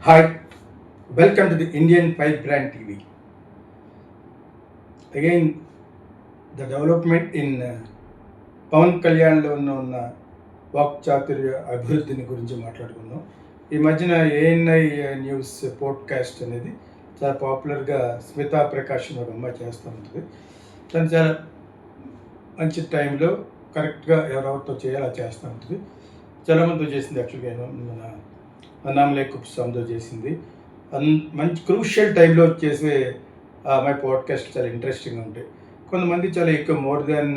Hi, welcome to the Indian Pipe Brand TV. Again, the development in Pawan కళ్యాణ్లో ఉన్న వాక్చాతుర్య అభివృద్ధిని గురించి మాట్లాడుకుందాం. ఈ మధ్యన ఏఎన్ఐ న్యూస్ పోడ్కాస్ట్ అనేది చాలా పాపులర్గా స్మితా ప్రకాష్ అని ఒక అమ్మాయి చేస్తూ ఉంటుంది. తను చాలా మంచి టైంలో కరెక్ట్గా ఎవరెవరితో చేయాలో చేస్తూ ఉంటుంది. చాలామందితో చేసింది. యాక్చువల్గా మన అన్నామలై కుప్స్వామితో చేసింది. మంచి క్రూషియల్ టైంలో చేసే మై పాడ్కాస్ట్ చాలా ఇంట్రెస్టింగ్గా ఉంటాయి. కొంతమంది చాలా ఎక్కువ మోర్ దాన్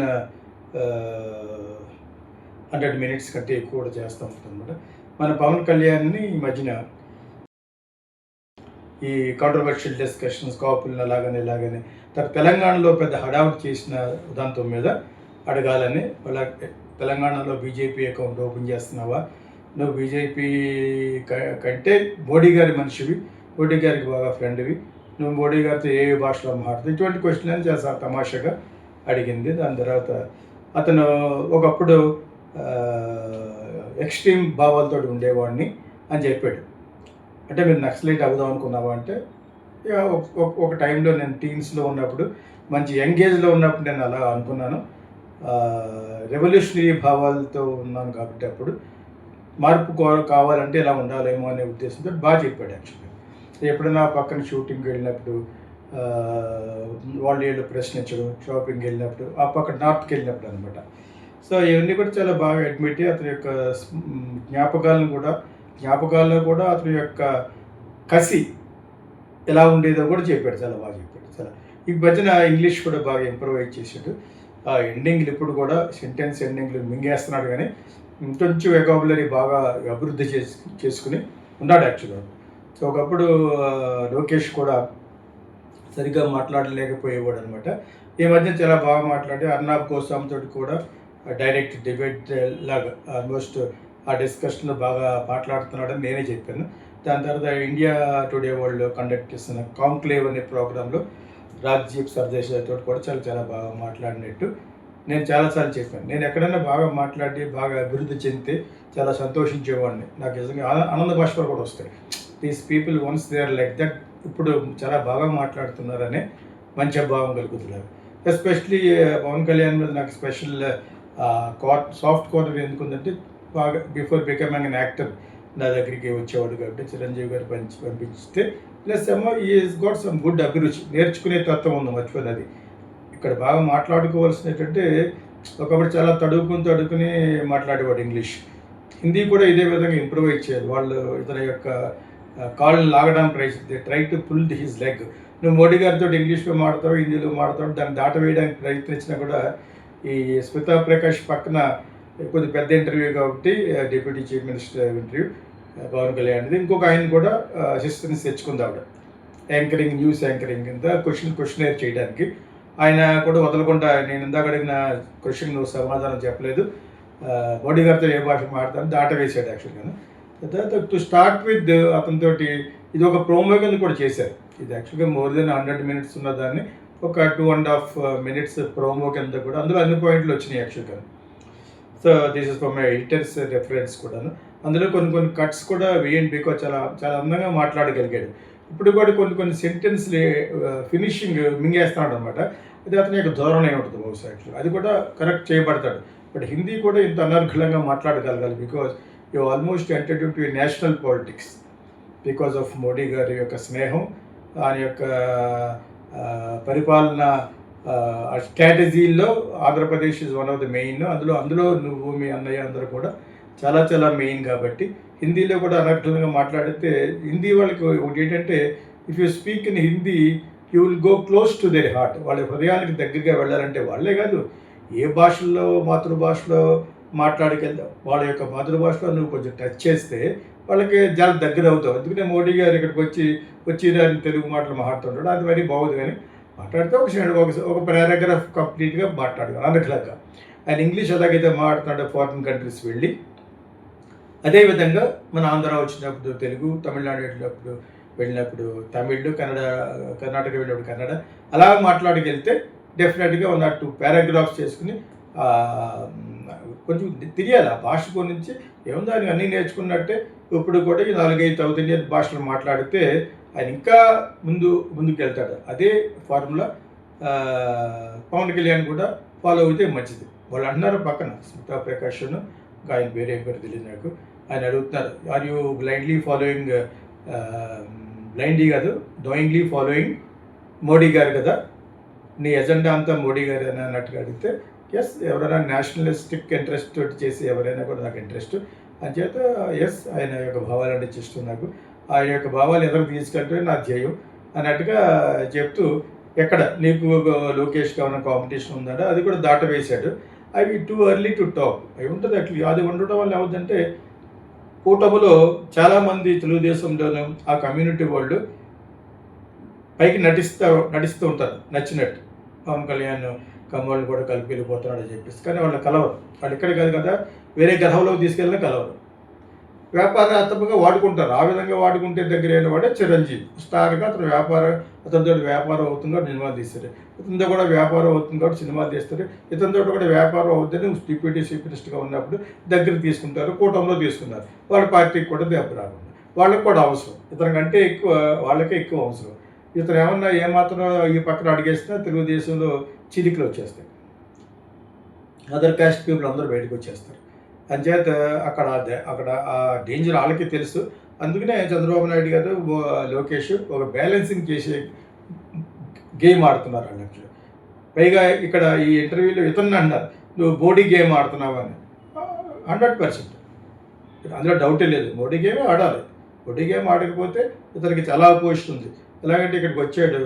100 minutes కంటే ఎక్కువ కూడా చేస్తూ ఉంటుంది అనమాట. మన పవన్ కళ్యాణ్ని ఈ మధ్యన ఈ కాంట్రవర్షియల్ డిస్కషన్స్ కాపులను ఇలాగనే తెలంగాణలో పెద్ద హడావుడి చేసిన దాంతో మీద అడగాలని, వాళ్ళ తెలంగాణలో బీజేపీ అకౌంట్ ఓపెన్ చేస్తున్నావా, నువ్వు బీజేపీ కంటే మోడీ గారి మనిషివి, మోడీ గారికి బాగా ఫ్రెండ్వి, నువ్వు మోడీ గారితో ఏ భాషలో మాట్లాడుతావు, ఇటువంటి క్వశ్చన్ అని చాలా తమాషాగా అడిగింది. దాని తర్వాత అతను ఒకప్పుడు ఎక్స్ట్రీమ్ భావాలతో ఉండేవాడిని అని చెప్పాడు. అంటే మీరు నక్సలైట్ అవుదాం అనుకున్నావా అంటే, ఒక టైంలో నేను టీన్స్లో ఉన్నప్పుడు, మంచి యంగేజ్లో ఉన్నప్పుడు నేను అలా అనుకున్నాను. రెవల్యూషనరీ భావాలతో ఉన్నాను కాబట్టి అప్పుడు మార్పు కావాలంటే ఇలా ఉండాలేమో అనే ఉద్దేశంతో బాగా చెప్పాడు. యాక్చువల్గా ఎప్పుడైనా పక్కన షూటింగ్కి వెళ్ళినప్పుడు, వాళ్ళు ప్రశ్నించడం, షాపింగ్కి వెళ్ళినప్పుడు, ఆ పక్కన నార్త్కి వెళ్ళినప్పుడు అనమాట. సో ఇవన్నీ కూడా చాలా బాగా అడ్మిట్. అతని యొక్క జ్ఞాపకాల్లో కూడా అతని యొక్క కసి ఎలా ఉండేదో కూడా చెప్పాడు. చాలా బాగా చెప్పాడు. చాలా ఈ మధ్యన ఇంగ్లీష్ కూడా బాగా ఇంప్రూవైజ్ చేసాడు. ఆ ఎండింగ్లు ఇప్పుడు కూడా సెంటెన్స్ ఎండింగ్లు మింగేస్తున్నాడు, కానీ ఇంకొంచెం వెకాబులరీ బాగా అభివృద్ధి చేసుకుని ఉన్నాడు యాక్చువల్గా. సో ఒకప్పుడు లోకేష్ కూడా సరిగ్గా మాట్లాడలేకపోయేవాడు అనమాట. ఈ మధ్య చాలా బాగా మాట్లాడి అర్నాబ్ గోస్వామితో కూడా డైరెక్ట్ డిబేట్ లాగా ఆల్మోస్ట్ ఆ డిస్కషన్లో బాగా మాట్లాడుతున్నాడని నేనే చెప్పాను. దాని తర్వాత ఇండియా టుడే వరల్డ్ కండక్ట్ చేస్తున్న కాంక్లేవ్ అనే ప్రోగ్రాంలో రాజ్దీప్ సర్దేశాయ్తో కూడా చాలా బాగా మాట్లాడినట్టు నేను చాలాసార్లు చెప్పాను. నేను ఎక్కడైనా బాగా మాట్లాడి బాగా అభివృద్ధి చెందితే చాలా సంతోషించేవాడిని. నాకు నిజంగా ఆనంద భాషలు కూడా వస్తాయి. These people once they are like that, ఇప్పుడు చాలా బాగా మాట్లాడుతున్నారనే మంచి భావం కలుగుతున్నారు. ఎస్పెషలీ పవన్ కళ్యాణ్ మీద నాకు స్పెషల్ సాఫ్ట్ కార్నర్ ఎందుకుందంటే, బాగా బిఫోర్ బికమింగ్ అన్ యాక్టర్ నా దగ్గరికి వచ్చేవాడు కాబట్టి చిరంజీవి గారు పంపిస్తే, ప్లస్ ఏమో ఈజ్ గాట్ సమ్ గుడ్ అభిరుచి, నేర్చుకునే తత్వం ఉంది, మర్చిపోయినది. ఇక్కడ బాగా మాట్లాడుకోవాల్సినటువంటి ఒకప్పుడు చాలా తడుకుని మాట్లాడేవాడు ఇంగ్లీష్. హిందీ కూడా ఇదే విధంగా ఇంప్రూవైజ్ చేయాలి. వాళ్ళు ఇతని యొక్క కాళ్ళు లాగడానికి try to pull his leg. నువ్వు మోడీ గారితో ఇంగ్లీష్లో మాడతావు, హిందీలో మాడతావు, దాన్ని దాటవేయడానికి ప్రయత్నించినా కూడా ఈ స్మితా ప్రకాష్ పక్కన కొద్ది పెద్ద ఇంటర్వ్యూ కాబట్టి deputy chief minister interview Pawan కళ్యాణ్ది, ఇంకొక ఆయన కూడా అసిస్టెన్స్ తెచ్చుకుంది ఆవిడ, యాంకరింగ్, న్యూస్ యాంకరింగ్ కింద క్వశ్చన్ చేయడానికి. ఆయన కూడా వదలకుండా, నేను ఇందాక అడిగిన క్వశ్చన్ నువ్వు సమాధానం చెప్పలేదు, మోడీ గారితో ఏ భాష మాట్లాడతాను దాటవేసాడు యాక్చువల్గా. తర్వాత టు స్టార్ట్ విత్ అతనితోటి ఇది ఒక ప్రోమో కింద కూడా చేశారు. ఇది యాక్చువల్గా మోర్ దెన్ 100 minutes ఉన్నదాన్ని ఒక 2.5 minutes ప్రోమో కింద కూడా, అందులో అన్ని పాయింట్లు వచ్చినాయి యాక్చువల్గా. So this is for my editors reference కూడాను. అందులో కొన్ని కట్స్ కూడా వేయండి, బికాజ్ చాలా అందంగా మాట్లాడగలిగాడు. ఇప్పుడు కూడా కొన్ని సెంటెన్స్లు ఫినిషింగ్ మింగేస్తున్నాడు అనమాట. అది అతని యొక్క ధోరణి ఉంటుంది బహుశా. అది కూడా కరెక్ట్ చేయబడతాడు. బట్ హిందీ కూడా ఇంత అనర్ఘలంగా మాట్లాడగలగాలి, because you almost entered to national politics because of Modi గారి యొక్క స్నేహం, ఆయన యొక్క పరిపాలన స్ట్రాటజీల్లో Andhra Pradesh is one of the main. అందులో నువ్వు మీ అన్నయ్య అందరూ కూడా చాలా మెయిన్ కాబట్టి హిందీలో కూడా అనర్ఘలంగా మాట్లాడితే, హిందీ వాళ్ళకి ఒకటి ఏంటంటే, if you speak in Hindi you will go close to their heart. వాళ్ళ హృదయానికి దగ్గరగా వెళ్ళాలంటే, వాళ్ళే కాదు ఏ భాషల్లో మాతృభాషలో మాట్లాడగలుగుతావు, వాళ్ళ యొక్క మాతృభాషలో నువ్వు కొంచెం టచ్ చేస్తే వాళ్ళకి చాలా దగ్గర అవుతావు. ఎందుకంటే మోడీ గారు ఇక్కడికి వచ్చి తెలుగు మాటలు మాట్లాడుతుంటాడు, అది మరీ బాగుంది. కానీ మాట్లాడితే ఒక పారాగ్రాఫ్ కంప్లీట్గా మాట్లాడగలరు అనర్ఘలంగా. ఆయన ఇంగ్లీష్ ఎలాగైతే మాట్లాడుతున్నాడో ఫారిన్ కంట్రీస్ వెళ్ళి, అదేవిధంగా మన ఆంధ్ర వచ్చినప్పుడు తెలుగు, తమిళనాడు వెళ్ళినప్పుడు తమిళ్, కర్ణాటక వెళ్ళినప్పుడు కన్నడ, అలా మాట్లాడగలిగితే డెఫినెట్గా 1 or 2 paragraphs చేసుకుని కొంచెం తెలియాలి ఆ భాష గురించి. ఏముందో ఆయన అన్నీ నేర్చుకున్నట్టే ఇప్పుడు కూడా ఈ 4-5 సౌత్ ఇండియన్ భాషలు మాట్లాడితే ఆయన ఇంకా ముందుకెళ్తాడు. అదే ఫార్ములా పవన్ కళ్యాణ్ కూడా ఫాలో అయితే మంచిది. వాళ్ళు అంటున్నారు పక్కన స్మితా ప్రకాష్ను, ఆయన పేరు ఏం పేరు తెలియదు నాకు, ఆయన అడుగుతున్నారు, are you blindly following, blindly కాదు డోయింగ్లీ ఫాలోయింగ్ మోడీ గారు కదా, నీ ఎజెండా అంతా మోడీ గారు అని అన్నట్టుగా అడిగితే, ఎస్, ఎవరైనా నేషనలిస్టిక్ ఇంట్రెస్ట్ తోటి చేసి ఎవరైనా కూడా నాకు ఇంట్రెస్ట్ అంచేత ఎస్, ఆయన యొక్క భావాలు ఇష్టం నాకు, ఆయన యొక్క భావాలు ఎదురు తీసుకెళ్ళటమే నా ధ్యేయం అన్నట్టుగా చెప్తూ, ఎక్కడ నీకు లోకేష్ ఏమైనా కాంపిటీషన్ ఉందంటే అది కూడా దాటవేశాడు. అవి టూ ఎర్లీ టు టాక్ అవి ఉంటుంది. అట్లా అది ఉండటం వల్ల ఏమవుతుందంటే కూటమిలో చాలామంది తెలుగుదేశంలోనూ ఆ కమ్యూనిటీ వాళ్ళు పైకి నటిస్తూ ఉంటారు నచ్చినట్టు, పవన్ కళ్యాణ్ కమ్మోళ్ళు కూడా కలిపి వెళ్ళిపోతున్నాడు అని చెప్పేసి. కానీ వాళ్ళు కలవరు, వాళ్ళు ఇక్కడ కాదు కదా, వేరే గ్రహంలోకి తీసుకెళ్ళినా కలవరు, వ్యాపారాత్మకంగా వాడుకుంటారు. ఆ విధంగా వాడుకుంటే దగ్గర అయిన వాడే చిరంజీవి. స్టార్గా అతనితో వ్యాపారం అవుతుంది కాబట్టి సినిమా తీస్తారు, ఇతనితో కూడా వ్యాపారం అవుతుంది కాబట్టి సినిమాలు తీస్తారు, ఇతనితో కూడా వ్యాపారం అవుతుందని డిప్యూటీ చీఫ్ మినిస్టర్గా ఉన్నప్పుడు దగ్గర తీసుకుంటారు, కూటమిలో తీసుకున్నారు. వాళ్ళ పార్టీకి కూడా దెబ్బ రాకుండా వాళ్ళకి కూడా అవసరం, ఇతనికంటే ఎక్కువ వాళ్ళకే ఎక్కువ అవసరం. ఇతను ఏమాత్రం ఈ పక్కన అడిగేసినా తెలుగుదేశంలో చిలికలు వచ్చేస్తాయి, అదర్ కాస్ట్ పీపుల్ అందరూ బయటకు వచ్చేస్తారు. అంచేత అక్కడ ఆ డేంజర్ వాళ్ళకి తెలుసు. అందుకనే చంద్రబాబు నాయుడు గారు లోకేష్ ఒక బ్యాలెన్సింగ్ చేసే గేమ్ ఆడుతున్నారు అన్నట్లు. పైగా ఇక్కడ ఈ ఇంటర్వ్యూలో ఇతన్ని అన్నారు, నువ్వు మోడీ గేమ్ ఆడుతున్నావు అని. 100% అందులో డౌటే లేదు, మోడీ గేమే ఆడాలి. మోడీ గేమ్ ఆడకపోతే ఇతనికి చాలా అపోజిషన్ ఉంది. ఎలాగంటే ఇక్కడికి వచ్చాడు,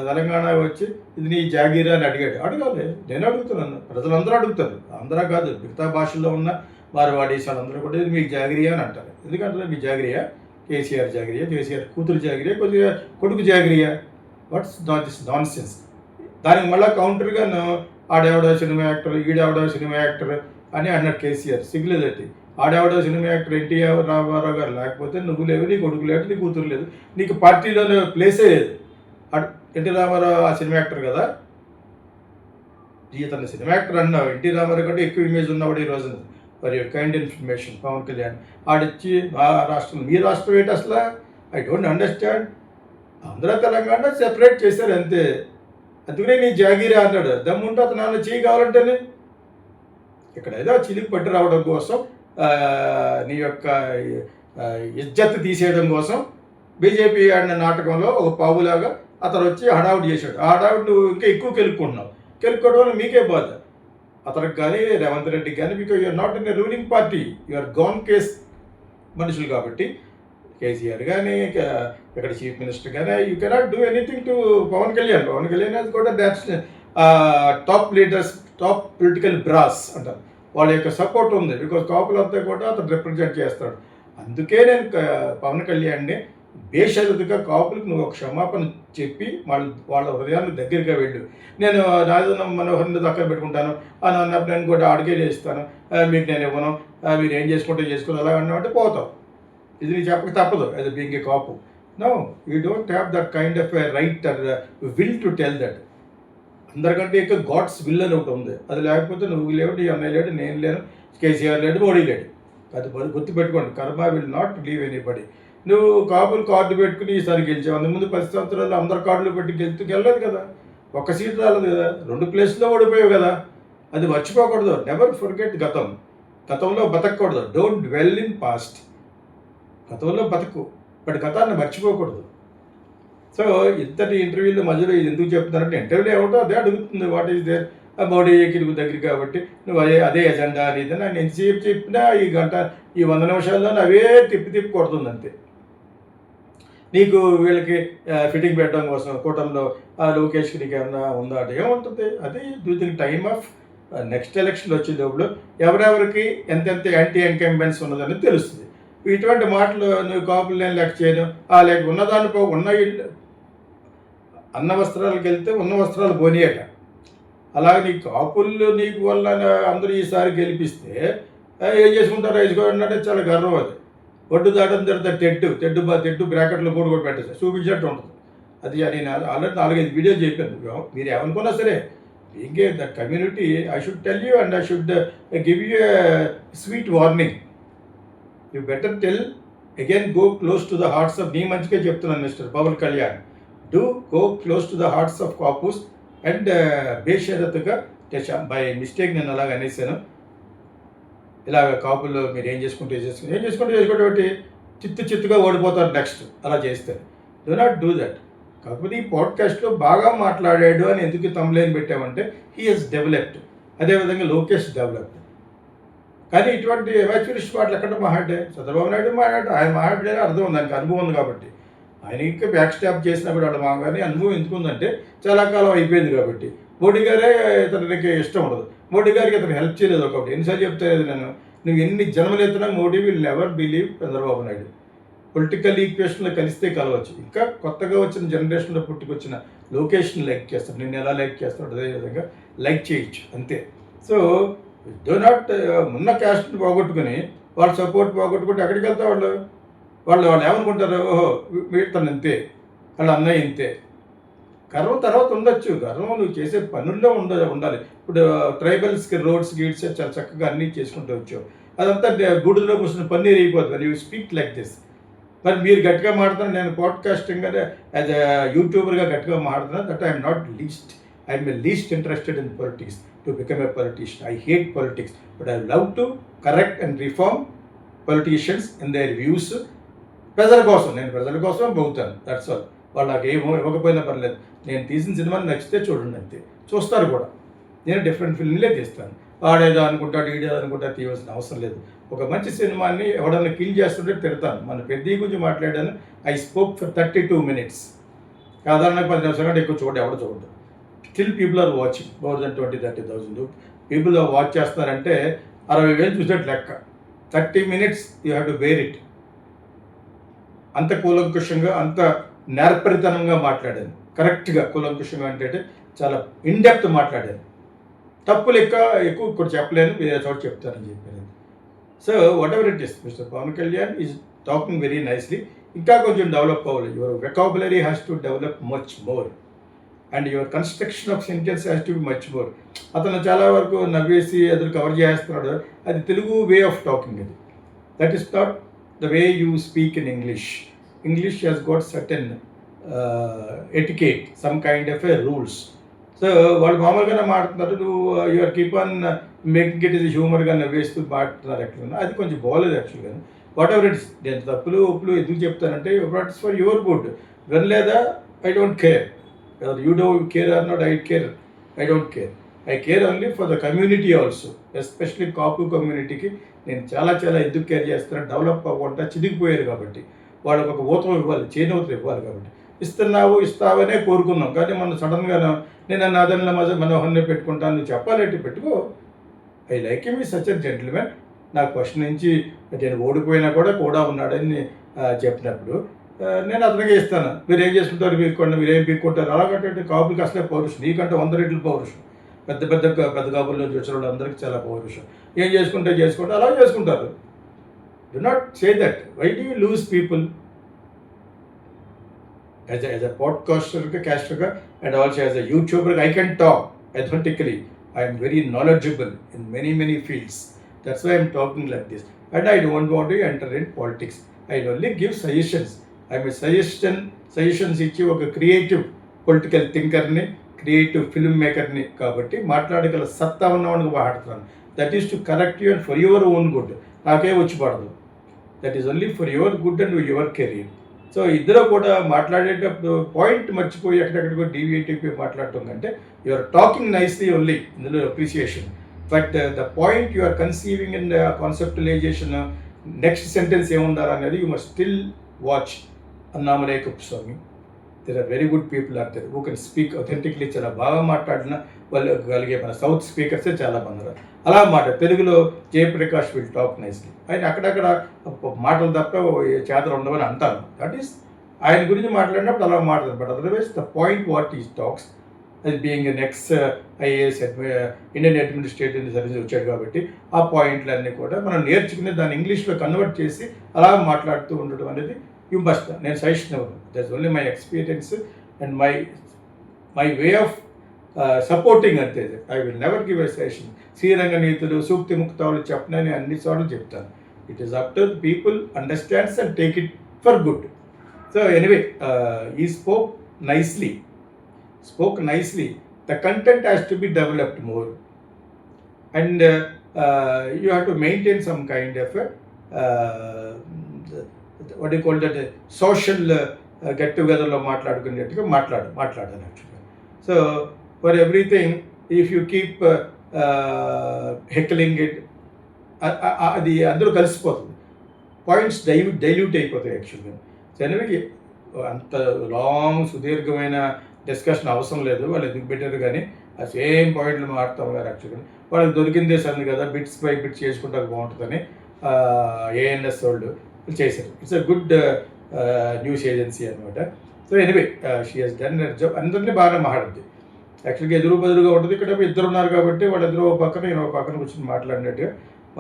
తెలంగాణ వచ్చి ఇది నీ జాగీరా అని అడగాలి. నేను అడుగుతున్నాను, ప్రజలందరూ అడుగుతారు, అందరూ కాదు, మిగతా భాషల్లో ఉన్న మార్వాడీస్ వాళ్ళందరూ కూడా ఇది మీకు జాగిరియా అని అంటారు. ఎందుకంటే మీ జాగిరియా, కేసీఆర్ జాగిరియా, కేసీఆర్ కూతురు జాగిరియా, కొద్దిగా కొడుకు జాగిరియా, వాట్స్ దిస్ నాన్ సెన్స్. దానికి మళ్ళీ కౌంటర్గాను ఆడెవడో సినిమా యాక్టర్, ఈడెవడో సినిమా యాక్టర్ అని అన్నాడు కేసీఆర్. సిగ్గులేదట్టి, ఆడెవడో సినిమా యాక్టర్ ఎన్టీఆర్ రామారావు గారు లేకపోతే నువ్వు లేవు, నీ కొడుకు లేదు, నీ కూతురు లేదు, నీకు పార్టీలోనే ప్లేసే లేదు. ఎన్టీ రామారావు ఆ సినిమా యాక్టర్ కదా, ఇతను సినిమా యాక్టర్ అన్నావు. ఎన్టీ రామారావు కంటే ఎక్కువ ఇమేజ్ ఉన్నవాడు ఈ రోజున. For your kind information, Pawan Kalyan ఆడిచ్చి మా రాష్ట్రం, మీ రాష్ట్రం ఏంటి అసలు? I don't understand. Andhra Telangana separate చేశారు అంతే. అందుకనే నీ జాగీరా అన్నాడు. దమ్ముంటే అతను నాన్న చేయి కావాలంటేనే. ఇక్కడ ఏదో చిలికి పట్టి రావడం కోసం, నీ యొక్క ఇజ్జత్ తీసేయడం కోసం బీజేపీ ఆడిన నాటకంలో ఒక పావులాగా అతను వచ్చి హడావుడి చేశాడు. ఆ హడావుడి నువ్వు ఇంకా ఎక్కువ కెలుక్కుంటున్నావు. కెలుక్కోవడం వల్ల మీకే బాధ. అతనికి కానీ రేవంత్ రెడ్డికి కానీ, మీకు you're not in a ruling party, you're gone case మనుషులు కాబట్టి, కేసీఆర్ కానీ ఇక్కడ చీఫ్ మినిస్టర్ కానీ you cannot do anything to Pawan Kalyan. Pawan Kalyan అది కూడా that's top leaders, top political brass అంటారు, వాళ్ళ యొక్క సపోర్ట్ ఉంది. బికాజ్ కాపులంతా కూడా అతను రిప్రజెంట్ చేస్తాడు. అందుకే నేను పవన్ కళ్యాణ్ని బేషరతుగా కాపులకు నువ్వు ఒక క్షమాపణ చెప్పి వాళ్ళ హృదయాన్ని దగ్గరగా వెళ్ళు. నేను రాజధాని మనోహర్ని దగ్గర పెట్టుకుంటాను అన్నప్పుడు నేను కూడా అడిగే చేస్తాను, మీకు నేను ఇవ్వను, మీరు ఏం చేసుకుంటే చేసుకుని అలా అన్నట్టు పోతావు. ఇది నీకు చెప్పక తప్పదు, అది being a Kapu. No, you don't have that kind of a right or will to tell that. అందరికంటే ఎక్కువ గాడ్స్ విల్ అని ఒకటి ఉంది. అది లేకపోతే నువ్వు లేవు, నీ అన్నయ్య లేడు, నేను లేను, కేసీఆర్ లేడు, మోడీ లేడు. అది గుర్తుపెట్టుకోండి. కర్మ విల్ నాట్ లీవ్ ఎనీబడి. నువ్వు కాపులు కార్డు పెట్టుకుని ఈసారి గెలిచావు. అంతకుముందు 10 సంవత్సరాలు అందరు కార్డులు పెట్టి గెలలేదు కదా, ఒక్క సీట్ రాలేదు కదా, 2 ప్లేస్లో ఓడిపోయావు కదా. అది మర్చిపోకూడదు. నెవర్ ఫర్గెట్ గతం. గతంలో బతకూడదు. Don't dwell in past. గతంలో బతుకు, బట్ గతాన్ని మర్చిపోకూడదు. సో ఇంతటి ఇంటర్వ్యూలో మధ్యలో ఇది ఎందుకు చెప్తున్నారంటే, ఇంటర్వ్యూలో ఏమిటో అదే అడుగుతుంది, వాట్ ఈస్ దేర్, మోడీకి దగ్గర కాబట్టి నువ్వు అదే ఎజెండా అనేది నేను ఎంతసేపు చెప్పినా ఈ 100 నిమిషాల్లో అవే తిప్పి కొడుతుంది అంతే. నీకు వీళ్ళకి ఫిట్టింగ్ పెట్టడం కోసం కూటమిలో లోకేష్కి నీకు ఏమన్నా ఉందా అంటే ఏముంటుంది. అది డ్యూరింగ్ టైమ్ ఆఫ్ నెక్స్ట్ ఎలక్షన్లు వచ్చేటప్పుడు ఎవరెవరికి ఎంతెంత యాంటీ ఇన్కంబెన్స్ ఉన్నదని తెలుస్తుంది. ఇటువంటి మాటలు నువ్వు కాపులు నేను లెక్క చేయను, లేక ఉన్నదానిపో ఉన్న అన్న వస్త్రాలకు వెళ్తే ఉన్న వస్త్రాలు పోనీయట. అలాగే నీ కాపుల్లో నీకు వల్ల అందరూ ఈసారి గెలిపిస్తే ఏం చేసుకుంటారో వేసుకోవాలంటే చాలా గర్వం. అది ఒడ్డు దాటం తర్వాత తెడ్డు బ్రాకెట్లో కూడా పెట్టేసి చూపించేట్టు ఉంటుంది. అది నేను ఆల్రెడీ 4-5 వీడియోలు చెప్పాను. మీరు ఏమనుకున్నా సరే, being a the community, I should tell you and I should give you a sweet warning. You better tell, again, go close to the hearts of, నీ మంచిగా చెప్తున్నాను mister Pawan Kalyan, do go close to the hearts of Kapus and బేషరతుగా by mistake నేను అలాగ అనేసాను. ఇలాగ కాపులు మీరు ఏం చేసుకుంటే చేసుకోవడం చిత్తుగా ఓడిపోతారు నెక్స్ట్ అలా చేస్తే. Do not do that. కాకపోతే ఈ పాడ్కాస్ట్లో బాగా మాట్లాడాడు అని ఎందుకు తమ్లైన్ పెట్టామంటే హీ హెస్ డెవలప్డ్, అదేవిధంగా లోకేష్ డెవలప్డ్. కానీ ఇటువంటి ఎవాచ్యురిస్ట్ మాటలు ఎక్కడ మాట్లాడే చంద్రబాబు నాయుడు ఆయన మాట్లాడే అర్థం ఉంది, దానికి అనుభవం ఉంది కాబట్టి. ఆయన ఇంకా బ్యాక్ స్టాప్ చేసినప్పుడు వాళ్ళ మామగారిని అనుభవం ఎందుకు ఉందంటే చాలా కాలం అయిపోయింది కాబట్టి. మోడీ గారే ఇతనికి ఇష్టం ఉండదు, మోడీ గారికి అతను హెల్ప్ చేయలేదు ఒకటి. ఎన్నిసార్లు చెప్తాను నేను, నువ్వు ఎన్ని జన్మలు ఎత్తున్నా Modi will never believe Chandrababu Naidu. Political ఈక్వేషన్లో కలిస్తే కలవచ్చు. ఇంకా కొత్తగా వచ్చిన జనరేషన్లో పుట్టుకొచ్చిన లొకేషన్ లైక్ చేస్తాడు, నిన్ను ఎలా లైక్ చేస్తాడు అదేవిధంగా లైక్ చేయొచ్చు అంతే. సో డో నాట్ ఉన్న క్యాస్ట్ని పోగొట్టుకుని వాళ్ళ సపోర్ట్ పోగొట్టుకుంటే ఎక్కడికి వెళ్తా వాళ్ళు వాళ్ళు ఏమనుకుంటారు, ఓహో వీటితను ఇంతే, వాళ్ళ అన్నయ్య ఇంతే. గర్వం తర్వాత ఉండొచ్చు, గర్వం నువ్వు చేసే పనుల్లో ఉండాలి. ఇప్పుడు ట్రైబల్స్కి రోడ్స్ గీడ్స్ చాలా చక్కగా అన్నీ చేసుకుంటూ వచ్చావు, అదంతా గుడిలో కూర్చుని పన్నీర్ అయిపోతుంది. You speak like this. మరి మీరు గట్టిగా మాట్లాడుతున్నారు, నేను పాడ్కాస్టింగ్ యాజ్ అ యూట్యూబర్గా గట్టిగా మాట్లాడుతున్నాను. That I'm not I'm least interested in politics to become a politician. I hate politics but I love to correct and reform politicians in there views. ప్రజల కోసం, నేను ప్రజల కోసం పోతాను, దట్స్ ఆల్. వాళ్ళు నాకు ఏమో ఇవ్వకపోయినా పర్లేదు, నేను తీసిన సినిమాని నచ్చితే చూడండి అంతే. చూస్తారు కూడా, నేను డిఫరెంట్ ఫిల్మ్లే తీస్తాను. వాడేదో అనుకుంటాడు ఈడేదో అనుకుంటా తీయవలసిన అవసరం లేదు. ఒక మంచి సినిమాని ఎవడన్నా కిల్ చేస్తుంటే తిడతాను. మన పెద్ద గురించి మాట్లాడాను. I spoke for 32 minutes. సాధారణంగా 10 నిమిషాల కంటే ఎక్కువ ఎవడో చూడదు. Still people are watching more than 20,000-30,000 people watch చేస్తున్నారంటే 60,000 చూసినట్టు లెక్క. 30 minutes you have to bear it. అంత కూలంకుషంగా, అంత నేర్పరితనంగా మాట్లాడాను. కరెక్ట్గా కూలంకుషంగా అంటే చాలా ఇన్డెప్త్ మాట్లాడాను. తప్పులు ఎక్కువ ఇక్కడ చెప్పలేను, వేరే చోట చెప్తానని చెప్పాను. So whatever it is, mister Pawan Kalyan is talking very nicely. ఇంకా కొంచెం డెవలప్ అవ్వాలి. Your vocabulary has to develop much more and your construction of sentence has to be much more. అతను చాలా వరకు నవ్వేసి అతను కవర్ చేస్తున్నాడు, అది తెలుగు వే ఆఫ్ టాకింగ్. అది that is not the way you speak in English. English has got certain etiquette, some kind of a rules. సో వాళ్ళు మామూలుగానే మాట్లాడుతున్నారు, నువ్వు you're keep on making it ఇది హ్యూమర్గా నవ్వేస్తూ మాట్లాడుతున్నారు. ఎట్లా అది కొంచెం బాగోలేదు యాక్చువల్గా. వాట్ ఎవర్ ఇట్స్, నేను తప్పులు ఒప్పులు ఎందుకు చెప్తానంటే what is for your good. వినలేదా, I don't care. You don't care or not, I don't care. I care only for the community also, especially Kapu కమ్యూనిటీకి నేను చాలా ఎందుకు కేర్ చేస్తున్నాను. డెవలప్ అవ్వకుండా చిదిగిపోయారు కాబట్టి వాళ్ళకు ఒక ఊతం ఇవ్వాలి, చేనూతం ఇవ్వాలి కాబట్టి. ఇస్తావనే కోరుకున్నాం. కానీ మనం సడన్గా నేను నాదన్ల మనోహర్ని పెట్టుకుంటాను, నువ్వు చెప్పాలంటే పెట్టుకో. I like him, is such a gentlemen. నాకు ఫస్ట్ నుంచి నేను ఓడిపోయినా కూడా ఉన్నాడని చెప్పినప్పుడు నేను అతనికే ఇస్తాను. మీరు ఏం చేసుకుంటారు, మీరేం పీక్కుంటారు, అలాగంటే కాపులకి అసలే పౌరుషం, నీకంటే 100 రెట్లు పౌరుషం. పెద్ద కాపుల్లో వచ్చిన వాళ్ళు అందరికీ చాలా పౌరుషం. ఏం చేసుకుంటే అలా చేసుకుంటారు. Do not say that. Why do you lose people? As a podcaster and also as a YouTuber, I can talk authentically. I am very knowledgeable in many fields. That's why I am talking like this. And I don't want to enter in politics. I only give suggestions. I am a suggestions ఇచ్చి ఒక creative political థింకర్ని, creative film మేకర్ని కాబట్టి మాట్లాడగల సత్తా ఉన్నవాడికి మాట్లాడుతున్నాను. That is to correct you and for your own good. నాకే వచ్చి పడదు. That is only for your good and your career. So ఇద్దరు కూడా మాట్లాడేటప్పుడు పాయింట్ మర్చిపోయి ఎక్కడెక్కడికో డీవియేట్ అయిపోయి మాట్లాడటం కంటే యువర్ టాకింగ్ నైస్లీ ఓన్లీ, ఇందులో appreciation. But the point you are conceiving and conceptualization, next sentence ఏముండాలి అనేది you must still watch. Annamalai Kuppuswamy, there are very good people are there who can speak authentically. చాలా బాగా మాట్లాడిన వాళ్ళు కలిగే మన సౌత్ స్పీకర్సే చాలా మంది అలా తెలుగులో జయప్రకాష్ విల్ టాక్ నైస్లీ. ఆయన అక్కడక్కడ మాటలు తప్ప చేతలు ఉండవని అంటాను. దట్ ఈస్ ఆయన గురించి మాట్లాడినప్పుడు అలా మాట్లాడదు. But otherwise the point what ఈ టాక్స్ అది being next IAS Indian administrative service వచ్చాడు కాబట్టి ఆ పాయింట్లన్నీ కూడా మనం నేర్చుకుని దాన్ని ఇంగ్లీష్లో కన్వర్ట్ చేసి అలా మాట్లాడుతూ ఉండడం అనేది యూ మస్ట్. నేను సజెషన్ ఇవ్వను. That's only my experience and my way of supporting అంతే. I will never give a session. శ్రీరంగ నీతులు, సూక్తి ముక్తాలు చెప్పనని అన్ని సార్లు చెప్తాను. It is up to people understands and take it for good. So anyway, ఈ spoke nicely. The content has to be developed more, and you have to maintain some kind of what do you call that, social get together lo మాట్లాడుకునేట్టుగా మాట్లాడాలి యాక్చువల్గా. So for everything if you keep heckling it, అది అందరూ కలిసిపోతుంది, points dilute అయిపోతాయి యాక్చువల్గా. So anyway, అంత long సుదీర్ఘమైన డిస్కషన్ అవసరం లేదు. వాళ్ళు ఎందుకు పెట్టారు కానీ ఆ సేమ్ పాయింట్లు మాట్లాడతాం గారు యాక్చువల్గా. వాళ్ళకి దొరికిందే సంది కదా, బిట్స్ బై బిట్స్ చేసుకుంటే బాగుంటుందని ఏఎన్ఎస్ వాళ్ళు చేశారు. It's a good news agency అనమాట. So anyway, she has done job. అందరినీ బాగా మాట్లాడుద్ది యాక్చువల్గా. ఎదురుగా ఉంటుంది. ఇక్కడ ఇద్దరు ఉన్నారు కాబట్టి వాళ్ళిద్దరు ఒక పక్కన నేను ఒక పక్కన కూర్చొని మాట్లాడినట్టుగా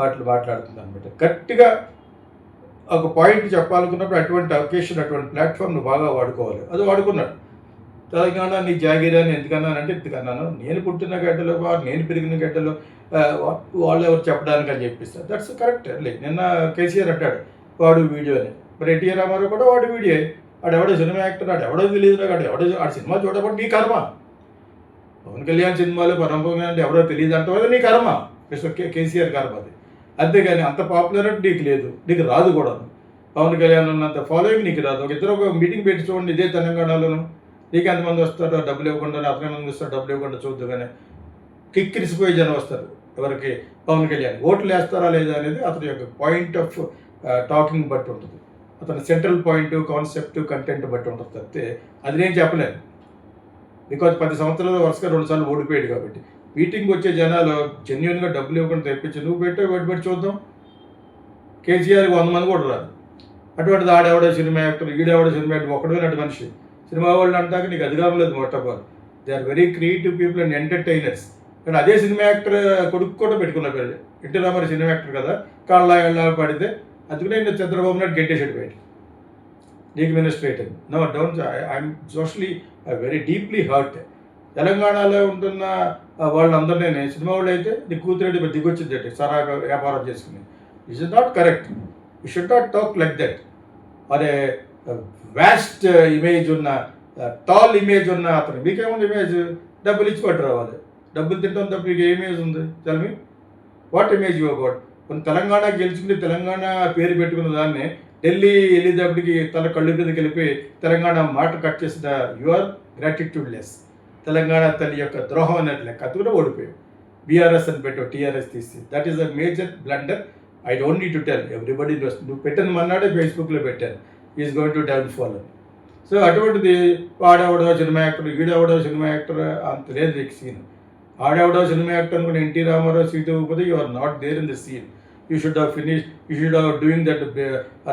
మాట్లాడుతుంది అనమాట. గట్టిగా ఒక పాయింట్ చెప్పాలనుకున్నప్పుడు అటువంటి అకేషన్, అటువంటి ప్లాట్ఫామ్ను బాగా వాడుకోవాలి. అది వాడుకున్నాడు. తెలంగాణ నీ జాగీరాని ఎందుకన్నానంటే ఎందుకన్నాను, నేను పుట్టిన గడ్డలో, నేను పెరిగిన గడ్డలో వాళ్ళు ఎవరు చెప్పడానికి అని చెప్పిస్తారు. That's correct. నిన్న కేసీఆర్ అంటాడు వాడు వీడియో అని. మరి ఎన్టీఆర్ రామారావు కూడా వాడు వీడియో. ఆడెవడో సినిమా యాక్టర్, ఆడెవడో తెలియదు, ఆడ సినిమా చూడబట్టి నీ కర్మ. పవన్ కళ్యాణ్ సినిమాలు పరంపంగా అంటే ఎవరో తెలియదు అంటే నీ కర్మ, మిస్టర్ కేసీఆర్ కర్మ అది. అంతేగాని అంత పాపులారిటీ నీకు లేదు, నీకు రాదు కూడా. పవన్ కళ్యాణ్ ఉన్నంత ఫాలోయింగ్ నీకు రాదు. ఒక ఇద్దరు ఒక మీటింగ్ పెట్టి చూడండి ఇదే తెలంగాణలోను, నీకు ఎంతమంది వస్తారో డబ్బులు ఇవ్వకుండా, అతనే మంది వస్తారో డబ్బులు ఇవ్వకుండా చూద్దు. కానీ కిక్కిరిసిపోయే జనం వస్తారు. ఎవరికి? పవన్ కళ్యాణ్. ఓట్లు వేస్తారా లేదా అనేది అతని యొక్క పాయింట్ ఆఫ్ టాకింగ్ బట్టి ఉంటుంది. అతని సెంట్రల్ పాయింట్, కాన్సెప్ట్, కంటెంట్ బట్టి ఉంటుంది తప్పితే అది నేను చెప్పలేను. బికాజ్ 10 సంవత్సరాలు వరుసగా 2 సార్లు ఓడిపోయాడు కాబట్టి. మీటింగ్ వచ్చే జనాలు జెన్యున్గా డబ్బులు ఇవ్వకుండా తెప్పించి నువ్వు పెట్టి చూద్దాం. కేసీఆర్కి 100 మంది కూడా రాదు. అటువంటిది ఆడెవడో సినిమా యాక్టర్, ఈడెవడో సినిమా యాక్టర్, ఒకటి మనిషి. సినిమా వాళ్ళు అంటాక నీకు అధికారం లేదు. మొట్టమొదటి they are very creative people and entertainers. కానీ అదే సినిమా యాక్టర్ కొడుకు కూడా పెట్టుకున్న పేరు ఎన్టీ రామారావు సినిమా యాక్టర్ కదా, కాళ్ళ పడితే అందుకనే నేను చంద్రబాబు నాయుడు గెట్టేసాడు బయట. నీకు మినిస్ట్రేటివ్ no don't. I'm socially very deeply hurt. తెలంగాణలో ఉంటున్న వాళ్ళందరినీ సినిమా వాళ్ళు అయితే నీ కూతురేటి దిగొచ్చింది సరా వ్యాపారం చేసుకుని. It is not correct. You should not talk like that. అదే వ్యాస్ట్ ఇమేజ్ ఉన్న, టాల్ ఇమేజ్ ఉన్న అతను మీకేముంది ఇమేజ్? డబ్బులు ఇచ్చి పట్టు రావాలి. డబ్బులు తింటాం తప్ప మీకు ఏ ఇమేజ్ ఉంది? Tell me what image you got. కొన్ని తెలంగాణ గెలుచుకుని తెలంగాణ పేరు పెట్టుకున్న దాన్ని ఢిల్లీ వెళ్ళేటప్పటికి తల కళ్ళు మీదకి వెళ్ళిపోయి తెలంగాణ మాట కట్ చేసిన యువర్ గ్రాటిట్యూడ్ లెస్. తెలంగాణ తల్లి యొక్క ద్రోహం అన్నట్టు లెక్క. అది కూడా ఓడిపోయావు. బీఆర్ఎస్ అని పెట్టావు, టీఆర్ఎస్ తీసి. That is a major blunder. I don't need to tell, everybody knows. నువ్వు పెట్టిన మన్నాడే ఫేస్బుక్లో పెట్టాను ఈజ్ గోయింగ్ టు డౌన్ఫాల్ అని. సో అటువంటిది ఆడెవడో సినిమా యాక్టర్, ఈడెవడో సినిమా యాక్టర్ అంత లేదు సీన్. ఆడెవడో సినిమా యాక్టర్ అనుకుని ఎన్టీ రామారావు సీట్ ఇవ్వకపోతే you are not there in the scene. You should have finish, you should have doing that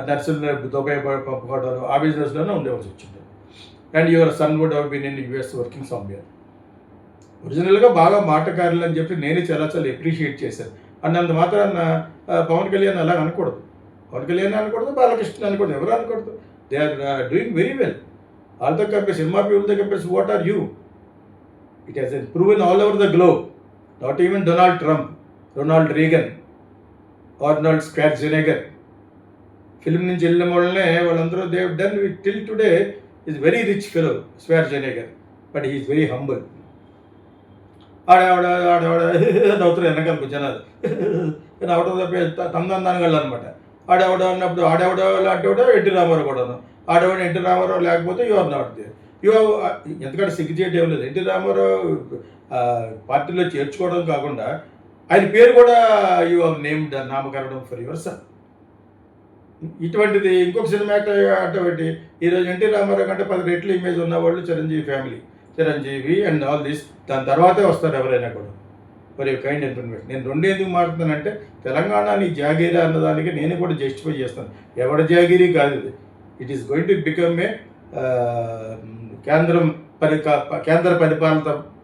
నర్సులు దుబాయ్ పంపుకోవడాలు ఆ బిజినెస్లోనే ఉండేవాల్సి వచ్చింది. And your son would have been in US working somewhere. ఒరిజినల్గా బాగా మాటకారులు అని చెప్పి నేనే చాలా అప్రిషియేట్ చేశాను. అన్నంత మాత్రాన పవన్ కళ్యాణ్ అలా అనకూడదు. పవన్ కళ్యాణ్ అనకూడదు, బాలకృష్ణ అనకూడదు, ఎవరు అనకూడదు. They are doing very well. All the compare cinema people the compares what are you. It has proven all over the globe. Not even Donald Trump, Ronald Reagan, Arnold Schwarzenegger film నుంచి వెళ్ళిన వాళ్ళనే వాళ్ళందరూ they have done with till today. Is very rich fellow Schwarzenegger, but he is very humble. ఆడేవాడ నవ్వుతారు వెనకాలకు జనాలు. నవ్వడం తప్ప తందానికి వెళ్ళనమాట. ఆడేవాడ అన్నప్పుడు ఆడేవాడో లాంటివాడో ఎన్టీ రామారావు కూడాను. ఆడేవాడు ఎన్టీ రామారావు లేకపోతే యు ఆర్ నాట్ దేర్. ఎందుకంటే సిగ్గు చేయడం ఏం లేదు. ఎన్టీ రామారావు పార్టీలో చేర్చుకోవడం కాకుండా ఆయన పేరు కూడా యు హావ్ నేమ్డ్, నామకరణం ఫర్ యువర్ సన్. ఇటువంటిది ఇంకొక సినిమా అటువంటి ఈరోజు ఎన్టీ రామారావు కంటే 10 రెట్లు ఇమేజ్ ఉన్నవాళ్ళు Chiranjeevi family, Chiranjeevi and all this. దాని తర్వాతే వస్తారు ఎవరైనా కూడా. For you kind information. నేను రెండు ఎందుకు మాట్లాడుతానంటే తెలంగాణ నీ జాగీరా అన్నదానికి నేను కూడా జస్టిఫై చేస్తాను. ఎవడ జాగీరీ కాదు ఇది. It is going to become a కేంద్ర పరిపాలన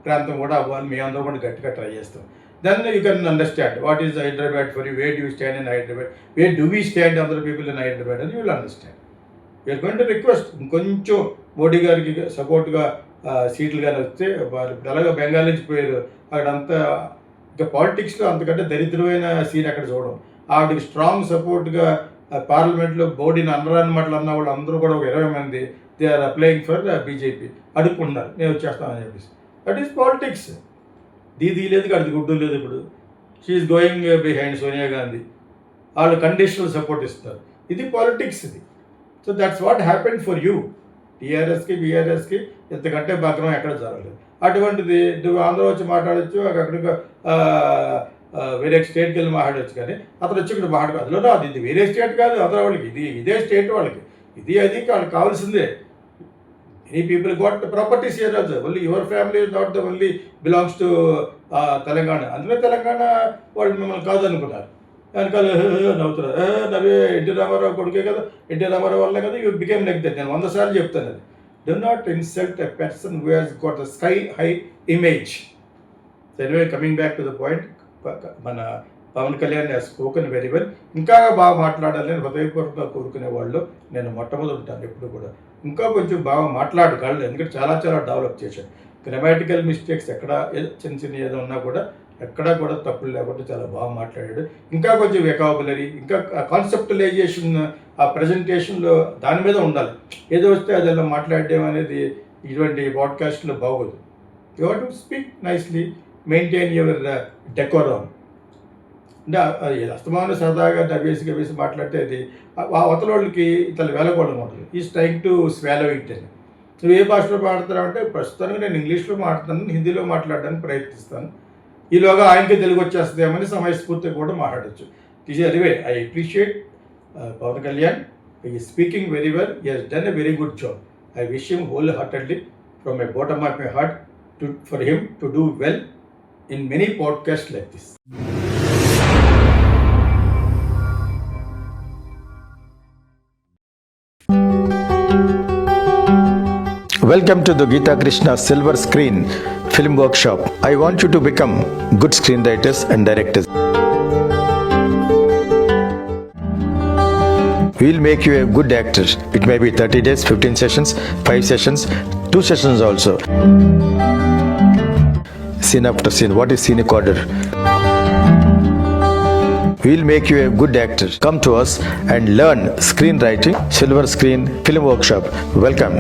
ప్రాంతం కూడా అవ్వాలి. మేమందరం కూడా గట్టిగా ట్రై చేస్తాం. Then you can understand what is Hyderabad for you, where do you stand in Hyderabad, where do we stand other people in Hyderabad అని you will understand. We are going to request ఇంకొంచెం మోడీ గారికి సపోర్ట్గా సీట్లు కానీ వస్తే వాళ్ళు ఇప్పుడు ఎలాగో బెంగాల్ నుంచి పోయారు, అక్కడంతా ఇంకా పాలిటిక్స్లో అంతకంటే దరిద్రమైన సీన్ అక్కడ చూడడం. ఆవిడకి స్ట్రాంగ్ సపోర్ట్గా పార్లమెంట్లో బోడీని అనరాని మాటలు అన్న వాళ్ళు అందరూ కూడా ఒక 20 మంది they are applying for BJP అడుక్కుంటున్నారు, నేను వచ్చేస్తానని చెప్పేసి. That is politics. దీది లేదు, అది గుడ్డు లేదు. ఇప్పుడు she is going behind Sonia Gandhi, వాళ్ళు కండిషనల్ సపోర్ట్ ఇస్తారు. ఇది పాలిటిక్స్ ఇది. So that's what happened for you. టీఆర్ఎస్కి బీఆర్ఎస్కి ఇంతకంటే బగ్రం ఎక్కడ జరగలేదు. అటువంటిది నువ్వు ఆంధ్ర వచ్చి మాట్లాడచ్చు, అక్కడికి వేరే స్టేట్కి వెళ్ళి మాట్లాడచ్చు, కానీ అతను వచ్చి ఇక్కడ మాట్లాడు అందులో అది వేరే స్టేట్ కాదు, అతను వాళ్ళకి ఇదే స్టేట్ వాళ్ళకి, అది వాళ్ళకి కావాల్సిందే. Any people got properties here also, only your family is not the only belongs to Telangana. అందులో తెలంగాణ వాళ్ళు మిమ్మల్ని కాదు అనుకున్నారు, వెనకాల నవ్వుతున్నారు. నవ్వే ఎన్టీ రామారావు కొడుకే కదా, ఎన్టీ రామారావు వల్లే కదా యూ బికేమ్ లైక్ దట్. నేను 100 సార్లు చెప్తాను అది. Do not insult a person who has got a sky high image. So anyway, coming back to the point, మన Pawan Kalyan has spoken very well. ఇంకా బాగా మాట్లాడాలని హృదయపూర్వకంగా కోరుకునే వాళ్ళు నేను మొట్టమొదటి ఉంటాను ఎప్పుడు కూడా. ఇంకా కొంచెం బాగా మాట్లాడగలడు, ఎందుకంటే చాలా డెవలప్ చేశాడు. గ్రామాటికల్ మిస్టేక్స్ ఎక్కడ చిన్న ఏదో ఉన్నా కూడా ఎక్కడా కూడా తప్పులు లేకుండా చాలా బాగా మాట్లాడాడు. ఇంకా కొంచెం వెకాబులరీ, ఇంకా కాన్సెప్టలైజేషన్, ఆ ప్రజెంటేషన్లో దాని మీద ఉండాలి. ఏదో వస్తే అదెలా మాట్లాడడం అనేది ఇటువంటి పాడ్కాస్ట్లో బాగోదు. You have to speak nicely, maintain your decorum. అంటే అది అస్తమానం సరదాగా నవ్వేసి మాట్లాడితే అది అవతల వాళ్ళకి ఇతను వెళ్ళకూడదు ఉంటుంది. Is trying to swallow it అని. నువ్వు ఏ భాషలో మాట్లాడుతున్నావు అంటే ప్రస్తుతానికి నేను ఇంగ్లీష్లో మాట్లాడుతాను, హిందీలో మాట్లాడడానికి ప్రయత్నిస్తాను. ఈలోగా ఆయనకే తెలుగు వచ్చేస్తుందేమని సమయస్ఫూర్తిగా కూడా మాట్లాడచ్చు. Is anyway I appreciate Pawan Kalyan. He is speaking very well. He has done a very good job. I wish him wholeheartedly from the bottom of my heart for him to do well in many podcasts like this. Welcome to the Geeta Krishna Silver Screen Film Workshop. I want you to become good screenwriters and directors. We will make you a good actor. It may be 30 days, 15 sessions, 5 sessions, 2 sessions also. Scene after scene. What is scenic order? We will make you a good actor. Come to us and learn screenwriting. Silver Screen Film Workshop. Welcome.